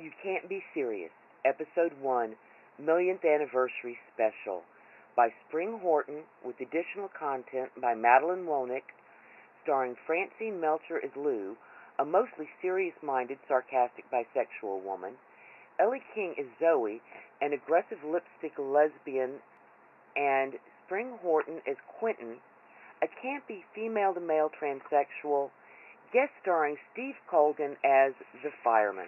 You Can't Be Serious, Episode 1, Millionth Anniversary Special, by Spring Horton, with additional content by Madeline Wonick, starring Francine Melcher as Lou, a mostly serious-minded, sarcastic bisexual woman, Ellie King as Zoe, an aggressive lipstick lesbian, and Spring Horton as Quentin, a campy female-to-male transsexual, guest starring Steve Colgan as the fireman.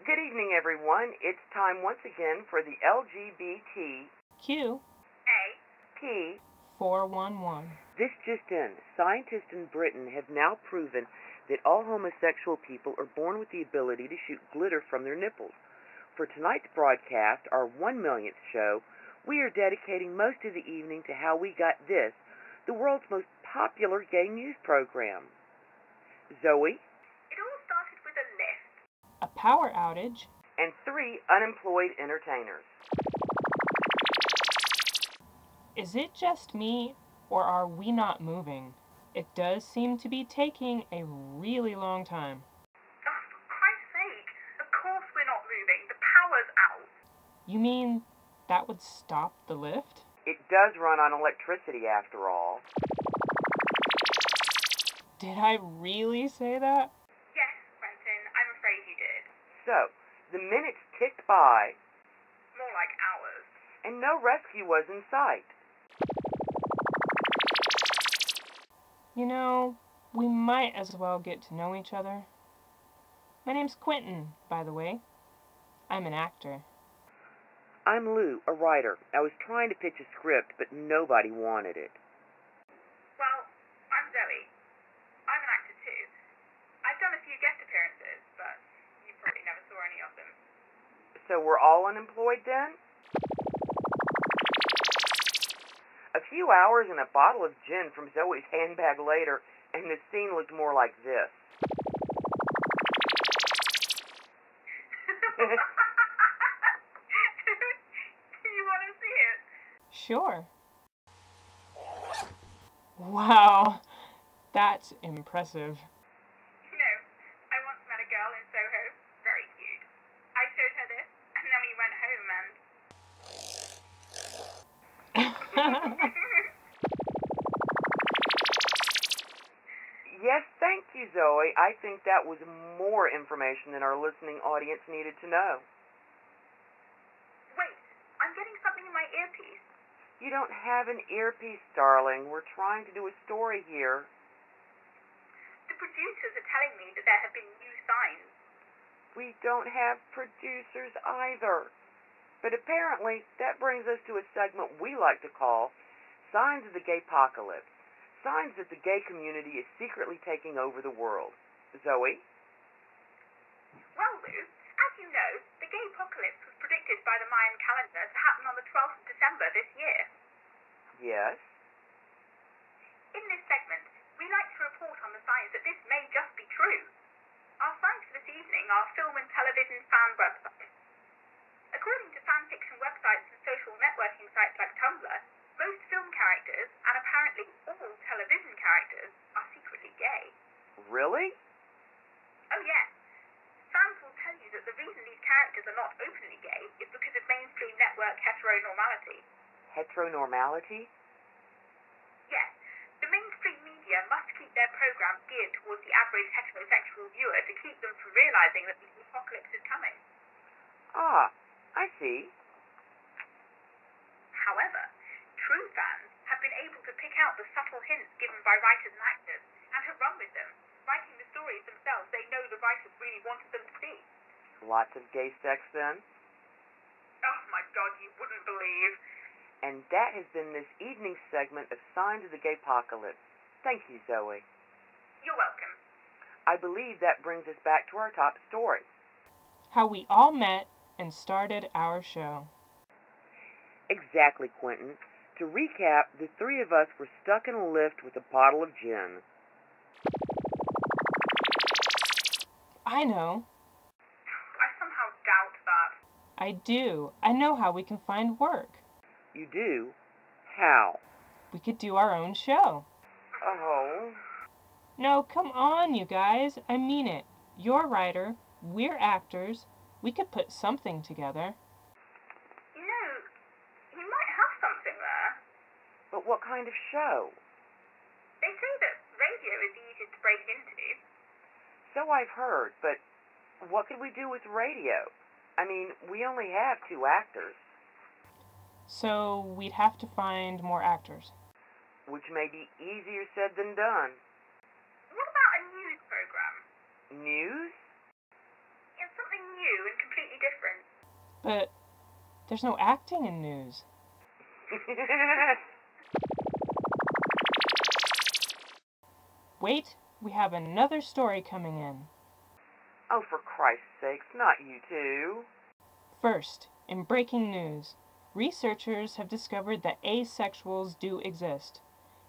Good evening, everyone. It's time once again for the LGBT QAP 411. This just in. Scientists in Britain have now proven that all homosexual people are born with the ability to shoot glitter from their nipples. For tonight's broadcast, our 1 millionth show, we are dedicating most of the evening to how we got this, the world's most popular gay news program. Zoe? It all started with a lift. A power outage. And 3 unemployed entertainers. Is it just me, or are we not moving? It does seem to be taking a really long time. Oh, for Christ's sake, of course we're not moving. The power's out. You mean that would stop the lift? It does run on electricity, after all. Did I really say that? Yes, Quentin, I'm afraid you did. So, the minutes ticked by, More like hours. and no rescue was in sight. You know, we might as well get to know each other. My name's Quentin, by the way. I'm an actor. I'm Lou, a writer. I was trying to pitch a script, but nobody wanted it. Well, I'm Zoe. I'm an actor too. I've done a few guest appearances, but you probably never saw any of them. So we're all unemployed then? A few hours and a bottle of gin from Zoe's handbag later, and the scene looked more like this. Do you want to see it? Sure. Wow, that's impressive. You know, I once met a girl in Soho. Very cute. I showed her this, and then we went home and... Yes, thank you, Zoe. I think that was more information than our listening audience needed to know. Wait, I'm getting something in my earpiece. You don't have an earpiece, darling. We're trying to do a story here. The producers are telling me that there have been new signs. We don't have producers either. But apparently, that brings us to a segment we like to call Signs of the Gaypocalypse. Signs that the gay community is secretly taking over the world. Zoe? Well, Lou, as you know, the gay apocalypse was predicted by the Mayan calendar to happen on the 12th of December this year. Yes? In this segment, we like to report on the signs that this may just be true. Our signs for this evening are film and television fan websites. According to fan fiction websites and social networking sites like Tumblr, most film characters, and apparently all television characters, are secretly gay. Really? Oh yes. Fans will tell you that the reason these characters are not openly gay is because of mainstream network heteronormality. Heteronormality? Yes. The mainstream media must keep their programs geared towards the average heterosexual viewer to keep them from realizing that the apocalypse is coming. Ah, I see. However, true fans have been able to pick out the subtle hints given by writers and actors and have run with them, writing the stories themselves they know the writers really wanted them to see. Lots of gay sex then? Oh my God, you wouldn't believe. And that has been this evening's segment of Signs of the Gaypocalypse. Thank you, Zoe. You're welcome. I believe that brings us back to our top story. How we all met and started our show. Exactly, Quentin. To recap, the 3 of us were stuck in a lift with a bottle of gin. I know. I do. I know how we can find work. You do? How? We could do our own show. Oh. No, come on, you guys. I mean it. You're a writer. We're actors. We could put something together. You know, you might have something there. But what kind of show? They say that radio is the easiest to break into. So I've heard, but what could we do with radio? I mean, we only have 2 actors. So we'd have to find more actors. Which may be easier said than done. What about a news program? News? It's something new and completely different. But there's no acting in news. Wait, we have another story coming in. Oh, for Christ's sakes, not you two. First, in breaking news, researchers have discovered that asexuals do exist.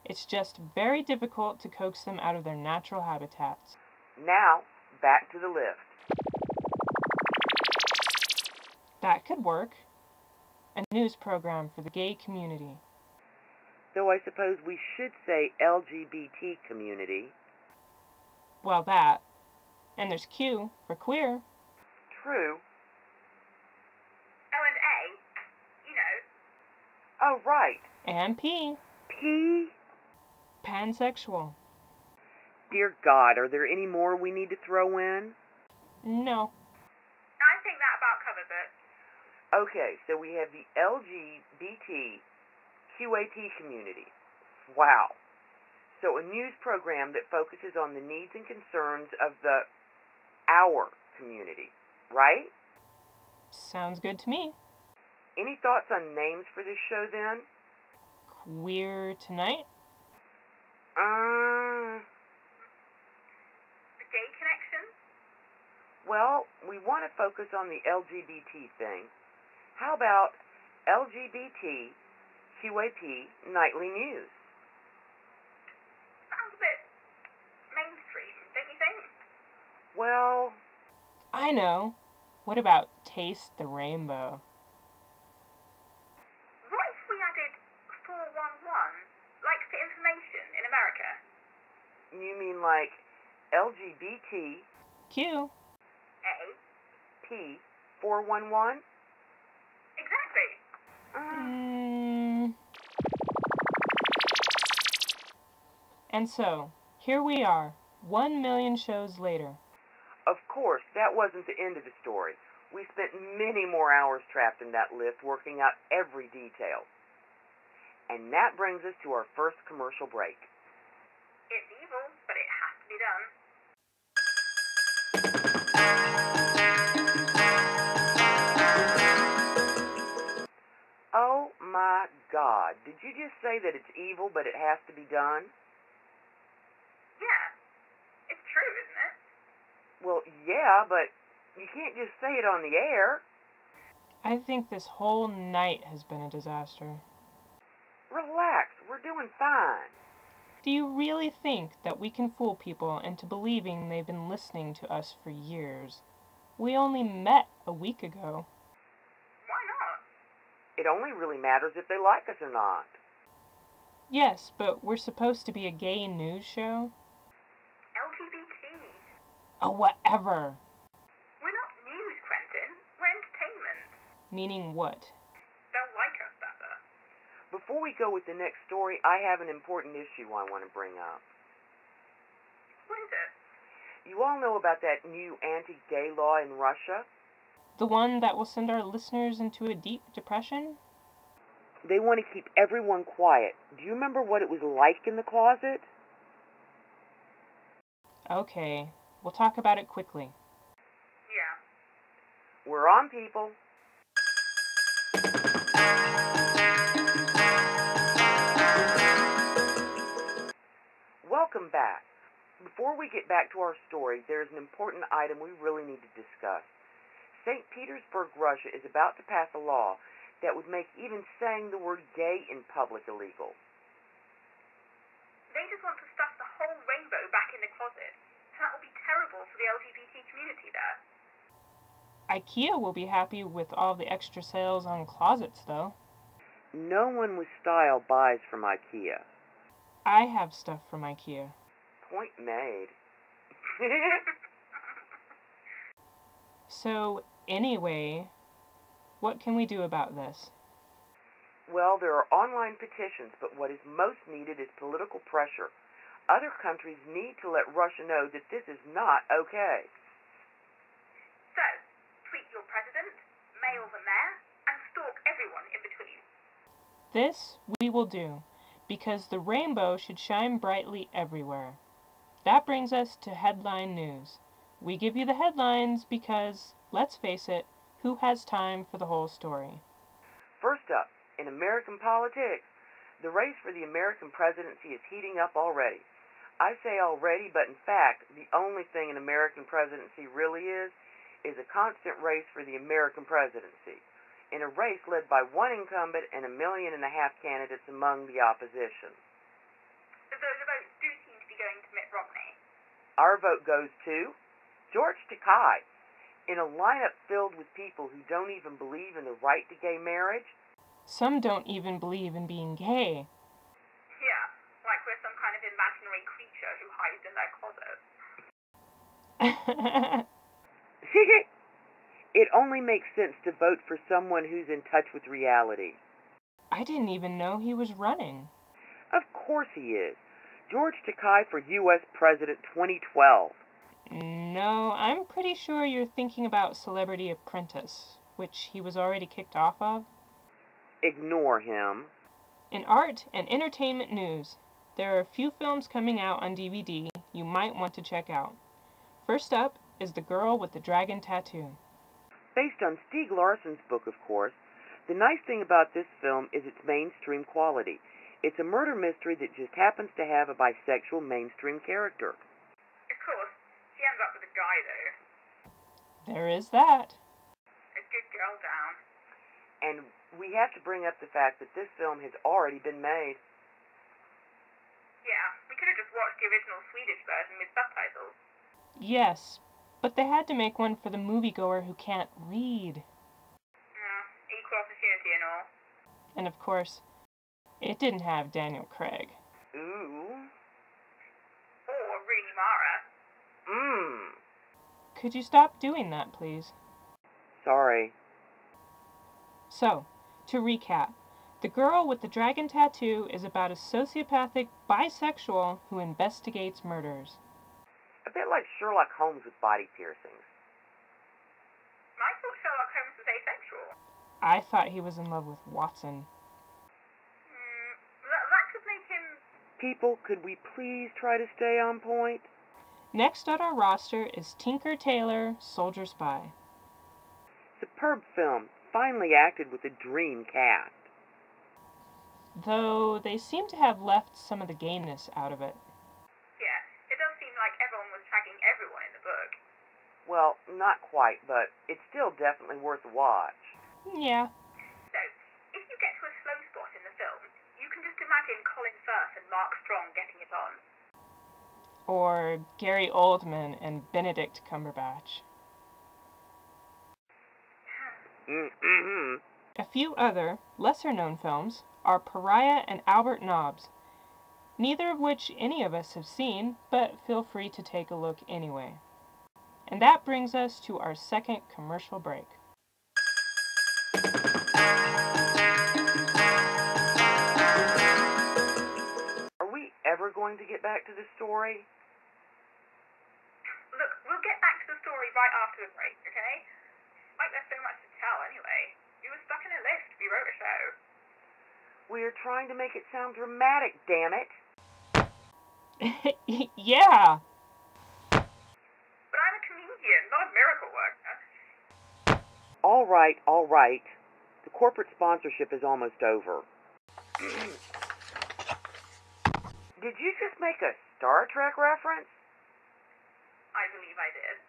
It's just very difficult to coax them out of their natural habitats. Now, back to the list. That could work. A news program for the gay community. Though I suppose we should say LGBT community. Well, that. And there's Q for queer. True. Oh, and A, you know. Oh, right. And P. P? Pansexual. Dear God, are there any more we need to throw in? No. I think that about covers it. Okay, so we have the LGBT QAP community. Wow. So a news program that focuses on the needs and concerns of our community, right? Sounds good to me. Any thoughts on names for this show then? Queer Tonight? The gay connection? Well, we want to focus on the LGBT thing. How about LGBT QAP Nightly News? Sounds a bit mainstream, don't you think? Well, I know. What about Taste the Rainbow? What if we added 411, like for information in America? you mean like LGBT Q. A. P 411? Exactly. And so, here we are, 1 million shows later. Of course, that wasn't the end of the story. We spent many more hours trapped in that lift working out every detail. And that brings us to our first commercial break. It's evil, but it has to be done. Oh my God, did you just say that it's evil but it has to be done? Yeah. It's true, isn't it? Well, yeah, but you can't just say it on the air. I think this whole night has been a disaster. Relax, we're doing fine. Do you really think that we can fool people into believing they've been listening to us for years? We only met a week ago. Why not? It only really matters if they like us or not. Yes, but we're supposed to be a gay news show? LGBT. Oh, whatever. We're not news, Quentin. We're entertainment. Meaning what? They'll like us better. Before we go with the next story, I have an important issue I want to bring up. What is it? You all know about that new anti-gay law in Russia? The one that will send our listeners into a deep depression? They want to keep everyone quiet. Do you remember what it was like in the closet? Okay, we'll talk about it quickly. Yeah. We're on, people. Welcome back. Before we get back to our story, there is an important item we really need to discuss. St. Petersburg, Russia is about to pass a law that would make even saying the word gay in public illegal. They just want to stuff the whole rainbow back in the closet. And that will be terrible for the LGBT community there. IKEA will be happy with all the extra sales on closets, though. No one with style buys from IKEA. I have stuff from IKEA. Point made. So, anyway, what can we do about this? Well, there are online petitions, but what is most needed is political pressure. Other countries need to let Russia know that this is not okay. So, tweet your president, mail the mayor, and stalk everyone in between. This we will do, because the rainbow should shine brightly everywhere. That brings us to headline news. We give you the headlines because, let's face it, who has time for the whole story? First up, in American politics, the race for the American presidency is heating up already. I say already, but in fact, the only thing an American presidency really is a constant race for the American presidency, in a race led by one incumbent and 1.5 million candidates among the opposition. The votes do seem to be going to Mitt Romney. Our vote goes to George Takei. In a lineup filled with people who don't even believe in the right to gay marriage. Some don't even believe in being gay. Yeah, like we're some kind of imaginary creature who hides in their closet. It only makes sense to vote for someone who's in touch with reality. I didn't even know he was running. Of course he is. George Takei for U.S. President 2012. No, I'm pretty sure you're thinking about Celebrity Apprentice, which he was already kicked off of. Ignore him. In art and entertainment news, there are a few films coming out on DVD you might want to check out. First up is The Girl with the Dragon Tattoo. Based on Stieg Larsson's book, of course, the nice thing about this film is its mainstream quality. It's a murder mystery that just happens to have a bisexual mainstream character. Of course, she ends up with a guy, though. There is that. A good girl down. And we have to bring up the fact that this film has already been made. Yeah, we could have just watched the original Swedish version with subtitles. Yes, but they had to make one for the moviegoer who can't read. Equal opportunity and all. And of course, it didn't have Daniel Craig. Ooh. Or Rooney Mara. Could you stop doing that, please? Sorry. So, to recap, The Girl with the Dragon Tattoo is about a sociopathic bisexual who investigates murders. A bit like Sherlock Holmes with body piercings. I thought Sherlock Holmes was asexual. I thought he was in love with Watson. That could make him... People, could we please try to stay on point? Next on our roster is Tinker Tailor, Soldier Spy. Superb film, finally acted with a dream cast. Though they seem to have left some of the gayness out of it. Yeah, it does seem like everyone was tagging everyone in the book. Well, not quite, but it's still definitely worth a watch. Yeah. So, if you get to a slow spot in the film, you can just imagine Colin Firth and Mark Strong getting it on. Or Gary Oldman and Benedict Cumberbatch. A few other, lesser-known films are Pariah and Albert Nobbs, neither of which any of us have seen, but feel free to take a look anyway. And that brings us to our second commercial break. Are we ever going to get back to the story? Look, we'll get back to the story right after the break, okay? Like there's so much to tell anyway. We were stuck in a lift. We wrote a show. We are trying to make it sound dramatic, damn it. Yeah! But I'm a comedian, not a miracle worker. All right. The corporate sponsorship is almost over. Did you just make a Star Trek reference? I believe I did.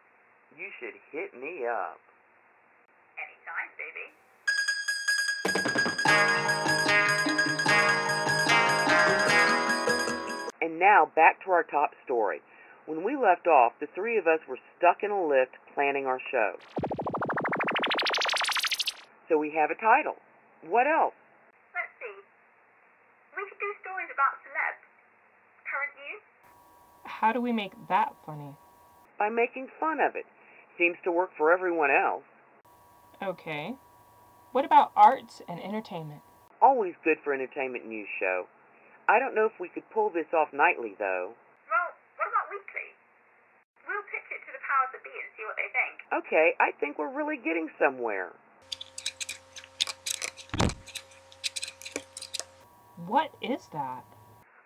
You should hit me up. Anytime, baby. And now, back to our top story. When we left off, the three of us were stuck in a lift planning our show. So we have a title. What else? Let's see. We could do stories about celebs. Current news? How do we make that funny? By making fun of it. Seems to work for everyone else. Okay. What about arts and entertainment? Always good for entertainment news show. I don't know if we could pull this off nightly, though. Well, what about weekly? We'll pitch it to the powers that be and see what they think. Okay, I think we're really getting somewhere. What is that?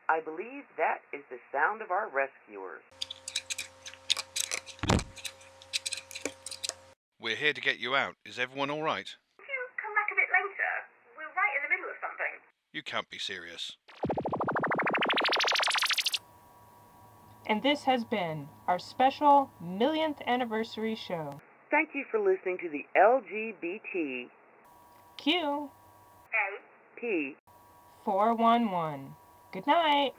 I believe that is the sound of our rescuers. We're here to get you out. Is everyone all right? If you come back a bit later, we're right in the middle of something. You can't be serious. And this has been our special millionth anniversary show. Thank you for listening to the LGBT QAP P. 411. Good night.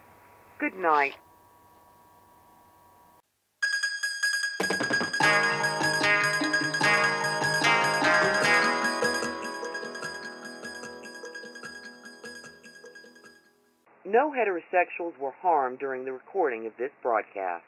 Good night. No heterosexuals were harmed during the recording of this broadcast.